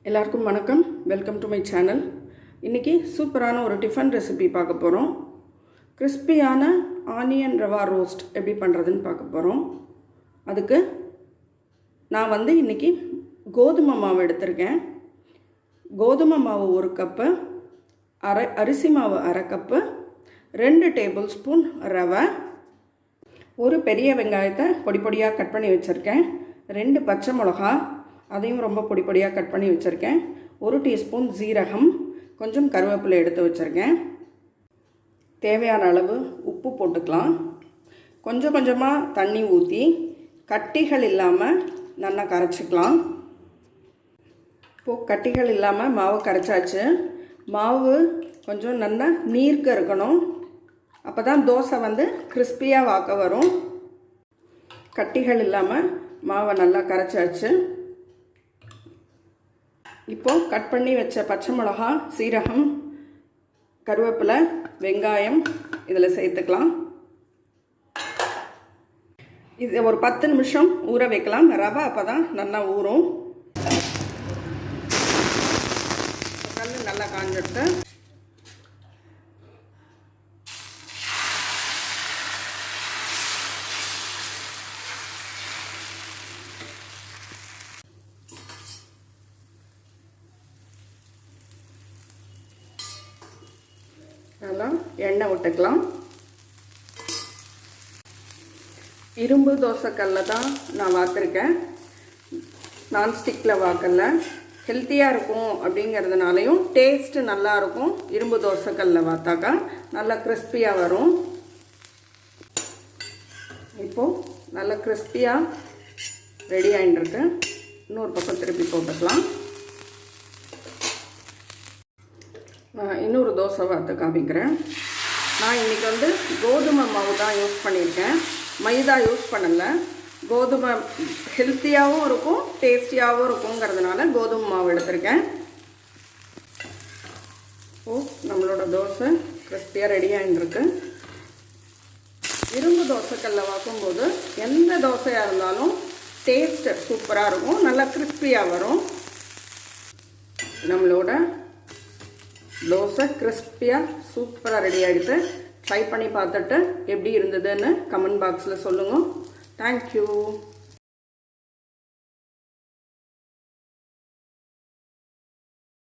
எல்லாருக்கும் வணக்கம். Welcome to my channel. இன்றைக்கி சூப்பரான ஒரு டிஃபன் ரெசிபி பார்க்க போகிறோம். கிறிஸ்பியான ஆனியன் ரவா ரோஸ்ட் எப்படி பண்ணுறதுன்னு பார்க்க போகிறோம். அதுக்கு நான் இன்றைக்கி கோதுமை மாவு எடுத்திருக்கேன். கோதுமை மாவு 1 கப்பு, அரிசி மாவு 1/2 கப்பு, 2 டேபிள் ஸ்பூன் ரவை, ஒரு பெரிய வெங்காயத்தை பொடி பொடியாக கட் பண்ணி வச்சுருக்கேன், 2 பச்சை மிளகா அதையும் ரொம்ப பொடி பொடியாக கட் பண்ணி வச்சுருக்கேன், 1 டீஸ்பூன் ஜீரகம், கொஞ்சம் கருவேப்பிலை எடுத்து வச்சுருக்கேன். தேவையான அளவு உப்பு போட்டுக்கலாம். கொஞ்சம் கொஞ்சமாக தண்ணி ஊற்றி கட்டிகள் இல்லாமல் நல்லா கரைச்சிக்கலாம். இப்போது கட்டிகள் இல்லாமல் மாவு கரைச்சாச்சு. மாவு கொஞ்சம் நல்லா நீர்க்க இருக்கணும். அப்போ தான் தோசை கிறிஸ்பியாக வாக்க வரும். கட்டிகள் இல்லாமல் மாவை நல்லா கரைச்சாச்சு. இப்போது கட் பண்ணி வச்ச பச்சை மிளகா, சீரகம், கருவேப்பிலை, வெங்காயம் இதில் சேர்த்துக்கலாம். இது ஒரு 10 நிமிஷம் ஊற வைக்கலாம். ரவை அப்போ தான் நல்லா ஊறும். கல் நல்லா காஞ்சிடுது. நல்லா எண்ணெய் விட்டுக்கலாம். இரும்பு தோசைக்கல்ல தான் நான் வாத்திருக்கேன், நான்ஸ்டிக்கில் வாக்கல்ல. ஹெல்த்தியாக இருக்கும் அப்படிங்கிறதுனாலையும் டேஸ்ட்டு நல்லாயிருக்கும். இரும்பு தோசைக்கல்ல வாத்தாக்கா நல்லா கிறிஸ்பியாக வரும். இப்போது நல்லா கிறிஸ்பியாக ரெடி ஆகிட்டுருக்கு. இன்னொரு பக்கம் திருப்பி போட்டுக்கலாம். இன்னொரு தோசை வார்த்து காமிக்கிறேன். நான் இன்றைக்கி கோதுமை மாவு தான் யூஸ் பண்ணியிருக்கேன், மைதா யூஸ் பண்ணலை. கோதுமை ஹெல்த்தியாகவும் இருக்கும், டேஸ்டியாகவும் இருக்குங்கிறதுனால கோதுமை மாவு எடுத்திருக்கேன். நம்மளோட தோசை கிறிஸ்பியாக ரெடியாகிட்டுருக்கு. இரும்பு தோசைக்கல்ல வாக்கும்போது எந்த தோசையாக இருந்தாலும் டேஸ்ட்டு சூப்பராக இருக்கும், நல்லா கிறிஸ்பியாக வரும். நம்மளோட தோசை கிறிஸ்பியாக சூப்பராக ரெடி ஆகிடுது. ட்ரை பண்ணி பார்த்துட்டு எப்படி இருந்ததுன்னு கமெண்ட் பாக்ஸில் சொல்லுங்கள். தேங்க்யூ.